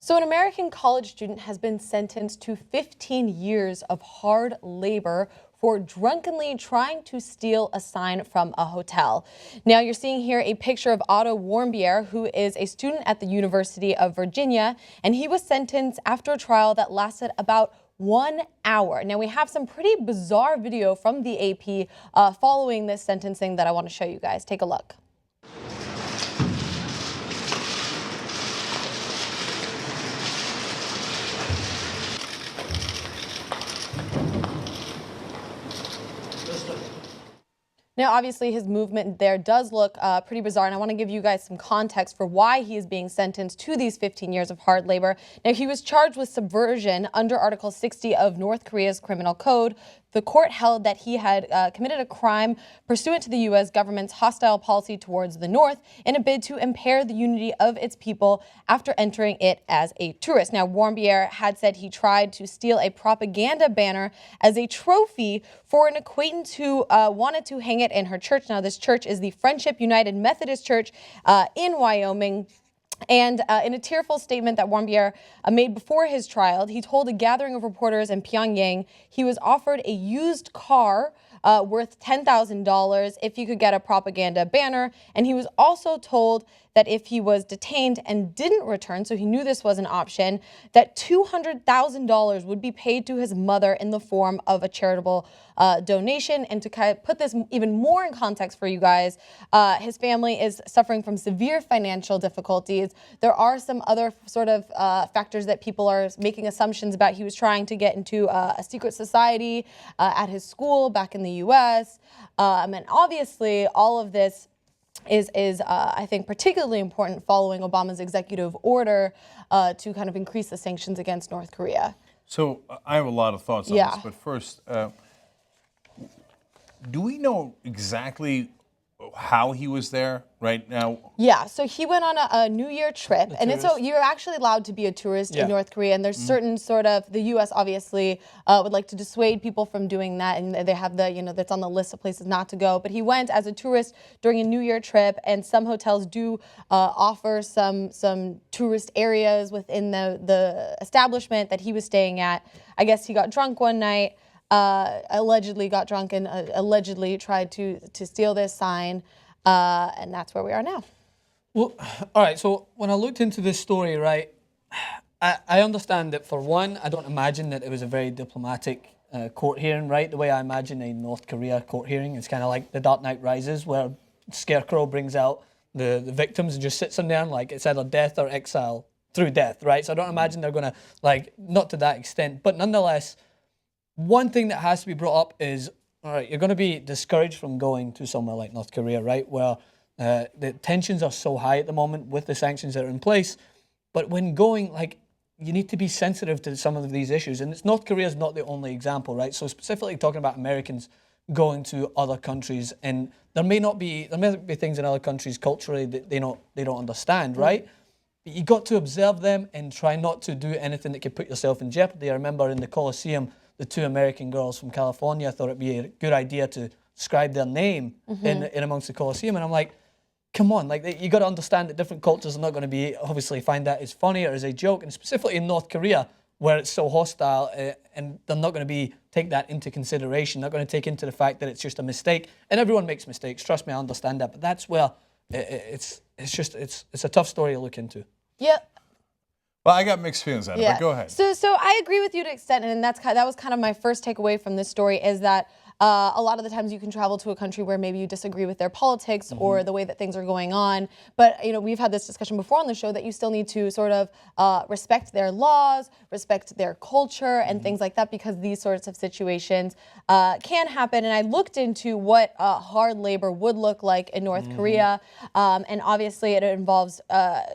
So an American college student has been sentenced to 15 years of hard labor for drunkenly trying to steal a sign from a hotel. Now you're seeing here a picture of Otto Warmbier, who is a student at the University of Virginia, and he was sentenced after a trial that lasted about 1 hour. Now we have some pretty bizarre video from the AP following this sentencing that I want to show you guys. Take a look. Now, obviously, his movement there does look pretty bizarre, and I want to give you guys some context for why he is being sentenced to these 15 years of hard labor. Now, he was charged with subversion under Article 60 of North Korea's criminal code. The court held that he had committed a crime pursuant to the U.S. government's hostile policy towards the North in a bid to impair the unity of its people after entering it as a tourist. Now, Warmbier had said he tried to steal a propaganda banner as a trophy for an acquaintance who wanted to hang it in her church. Now, this church is the Friendship United Methodist Church in Wyoming. And in a tearful statement that Warmbier made before his trial, he told a gathering of reporters in Pyongyang he was offered a used car worth $10,000 if he could get a propaganda banner. And he was also told that if he was detained and didn't return, so he knew this was an option, that $200,000 would be paid to his mother in the form of a charitable donation. And to kind of put this even more in context for you guys, his family is suffering from severe financial difficulties. There are some other sort of factors that people are making assumptions about. He was trying to get into a secret society at his school back in the U.S. And obviously all of this is I think, particularly important following Obama's executive order to kind of increase the sanctions against North Korea. So I have a lot of thoughts on this, but first, do we know exactly how he was there right now? Yeah, so he went on a New Year trip, and you're actually allowed to be a tourist in North Korea, and there's certain sort of, the U.S. obviously would like to dissuade people from doing that, and they have the, that's on the list of places not to go. But he went as a tourist during a New Year trip, and some hotels do offer some tourist areas within the establishment that he was staying at. I guess he got drunk one night. Allegedly got drunk and allegedly tried to steal this sign, and that's where we are now. Well, all right, so when I looked into this story, right, I understand that, for one, I don't imagine that it was a very diplomatic court hearing, right? The way I imagine a North Korea court hearing is kind of like The Dark Knight Rises, where Scarecrow brings out the victims and just sits them there and, like, it's either death or exile through death, right? So I don't imagine they're going to, like, not to that extent, but nonetheless, one thing that has to be brought up is, all right, you're going to be discouraged from going to somewhere like North Korea, right, where the tensions are so high at the moment with the sanctions that are in place. But when going, like, you need to be sensitive to some of these issues. And North Korea is not the only example, right? So specifically talking about Americans going to other countries, and there may be things in other countries culturally that they don't understand, right? But you got to observe them and try not to do anything that could put yourself in jeopardy. I remember in the Coliseum, the two American girls from California thought it'd be a good idea to scribe their name in amongst the Coliseum. And I'm like, come on, like, you got to understand that different cultures are not going to be, obviously, find that as funny or as a joke. And specifically in North Korea, where it's so hostile, and they're not going to take that into consideration. They're going to take into the fact that it's just a mistake. And everyone makes mistakes. Trust me, I understand that. But that's where it's a tough story to look into. Yeah. Well, I got mixed feelings on it, but go ahead. So I agree with you to an extent, and that was kind of my first takeaway from this story, is that a lot of the times you can travel to a country where maybe you disagree with their politics or the way that things are going on. But, we've had this discussion before on the show that you still need to sort of respect their laws, respect their culture, and things like that, because these sorts of situations can happen. And I looked into what hard labor would look like in North Korea. And obviously it involves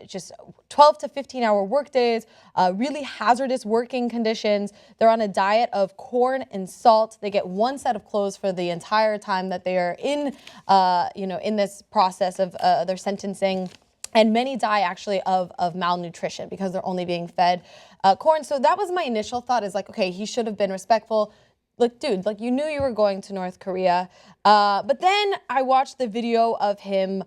just 12 to 15-hour workdays, really hazardous working conditions. They're on a diet of corn and salt. They get one set of clothes for the entire time that they are in, in this process of their sentencing. And many die actually of malnutrition because they're only being fed corn. So that was my initial thought, is like, okay, he should have been respectful. Like, dude, like, you knew you were going to North Korea. But then I watched the video of him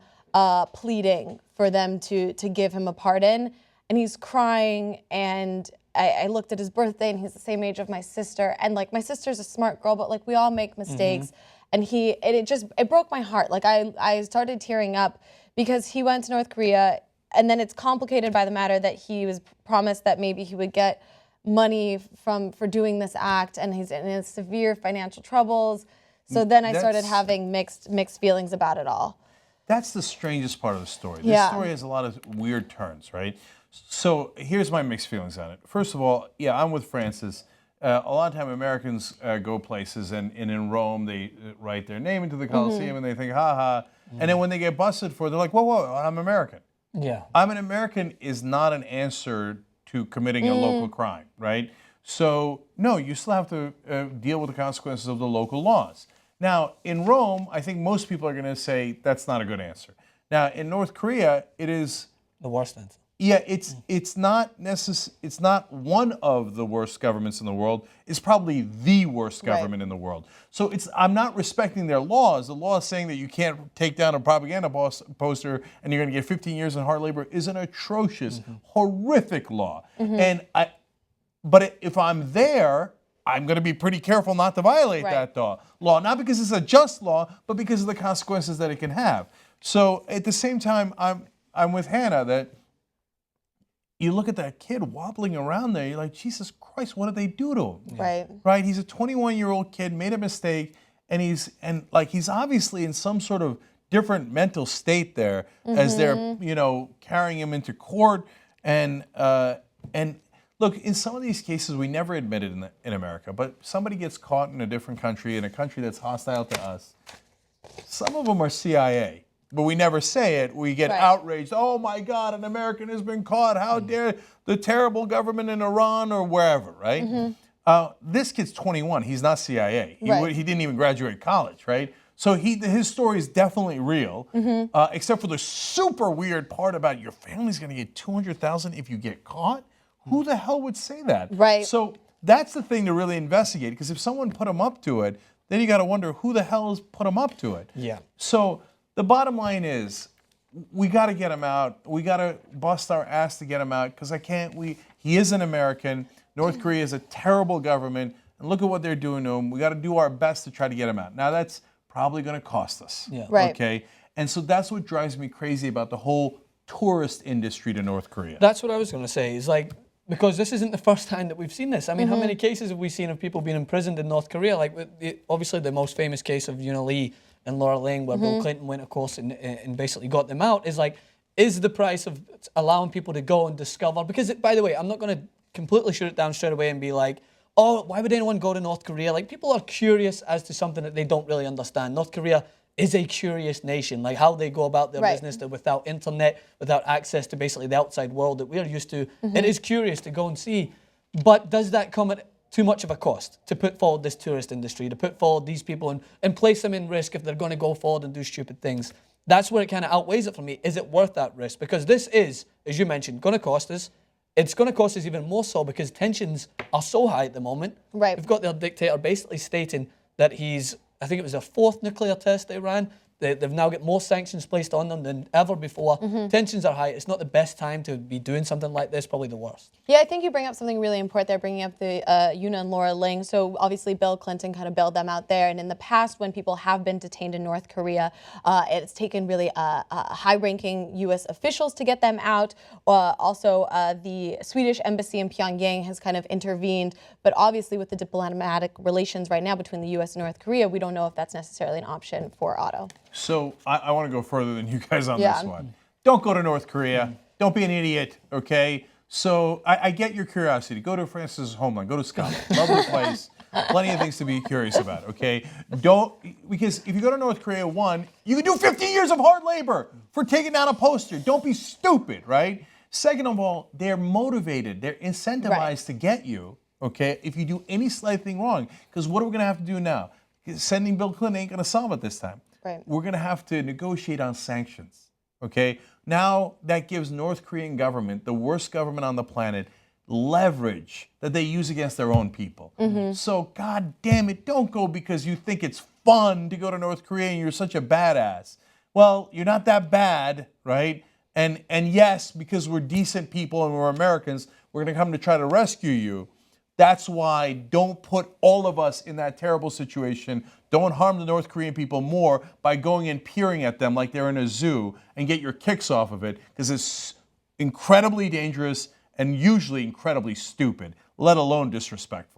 pleading for them to give him a pardon. and he's crying, and I looked at his birthday, and he's the same age of my sister, and like my sister's a smart girl, but like we all make mistakes, and it broke my heart. Like I started tearing up because he went to North Korea, and then it's complicated by the matter that he was promised that maybe he would get money for doing this act, and he's in severe financial troubles. So then I started having mixed feelings about it all. That's the strangest part of the story. This story has a lot of weird turns, right? So here's my mixed feelings on it. First of all, yeah, I'm with Francis. A lot of time Americans go places, and in Rome they write their name into the Colosseum, and they think, ha ha. And then when they get busted for it, they're like, whoa, whoa, I'm American. Yeah. I'm an American is not an answer to committing a local crime, right? So, no, you still have to deal with the consequences of the local laws. Now, in Rome, I think most people are going to say that's not a good answer. Now, in North Korea, it is The worst answer. yeah, it's not it's not one of the worst governments in the world. It's probably the worst government in the world. So I'm not respecting their laws. The law saying that you can't take down a propaganda poster and you're going to get 15 years in hard labor is an atrocious, horrific law. But if I'm there, I'm going to be pretty careful not to violate that law. Not because it's a just law, but because of the consequences that it can have. So at the same time, I'm with Hannah that you look at that kid wobbling around there, you're like, Jesus Christ, what did they do to him? Right? He's a 21-year-old kid, made a mistake, and he's obviously in some sort of different mental state there as they're, carrying him into court. And look, in some of these cases, we never admit it in America, but somebody gets caught in a different country, in a country that's hostile to us. Some of them are CIA. But we never say it. We get outraged. Oh my God, an American has been caught. How dare the terrible government in Iran or wherever, right? This kid's 21. He's not CIA. He didn't even graduate college, right? So his story is definitely real, except for the super weird part about your family's going to get $200,000 if you get caught. Who the hell would say that? Right. So that's the thing to really investigate, because if someone put him up to it, then you got to wonder who the hell has put him up to it. Yeah. So the bottom line is, we got to get him out. We got to bust our ass to get him out, because he is an American. North Korea is a terrible government, and look at what they're doing to him. We got to do our best to try to get him out. Now, that's probably going to cost us. Yeah. Okay? And so that's what drives me crazy about the whole tourist industry to North Korea. That's what I was going to say. Is like, because this isn't the first time that we've seen this. I mean, how many cases have we seen of people being imprisoned in North Korea? Like, obviously, the most famous case of Lee and Laura Ling, where Bill Clinton went, of course, and basically got them out, is the price of allowing people to go and discover. Because, by the way, I'm not going to completely shoot it down straight away and be like, oh, why would anyone go to North Korea? Like, people are curious as to something that they don't really understand. North Korea is a curious nation, like how they go about their business, that without internet, without access to basically the outside world that we're used to. It is curious to go and see. But does that come at too much of a cost to put forward this tourist industry, to put forward these people and place them in risk if they're going to go forward and do stupid things? That's where it kind of outweighs it for me. Is it worth that risk? Because this is, as you mentioned, going to cost us. It's going to cost us even more so because tensions are so high at the moment. Right. We've got their dictator basically stating that I think it was their 4th nuclear test they ran. They've now got more sanctions placed on them than ever before. Tensions are high. It's not the best time to be doing something like this, probably the worst. Yeah, I think you bring up something really important there, bringing up the Yuna and Laura Ling. So obviously Bill Clinton kind of bailed them out there. And in the past, when people have been detained in North Korea, it's taken really high-ranking U.S. officials to get them out. Also, the Swedish embassy in Pyongyang has kind of intervened. But obviously with the diplomatic relations right now between the U.S. and North Korea, we don't know if that's necessarily an option for Otto. So I want to go further than you guys on this one. Don't go to North Korea. Don't be an idiot, okay? So I get your curiosity. Go to Francis' homeland. Go to Scotland. Lovely place. Plenty of things to be curious about, okay? Because if you go to North Korea, one, you can do 15 years of hard labor for taking down a poster. Don't be stupid, right? Second of all, they're motivated. They're incentivized to get you, okay, if you do any slight thing wrong. Because what are we going to have to do now? Sending Bill Clinton ain't going to solve it this time. We're going to have to negotiate on sanctions, okay? Now that gives North Korean government, the worst government on the planet, leverage that they use against their own people. So, God damn it, don't go because you think it's fun to go to North Korea and you're such a badass. Well, you're not that bad, right? And yes, because we're decent people and we're Americans, we're going to come to try to rescue you. That's why don't put all of us in that terrible situation. Don't harm the North Korean people more by going and peering at them like they're in a zoo and get your kicks off of it, because it's incredibly dangerous and usually incredibly stupid, let alone disrespectful.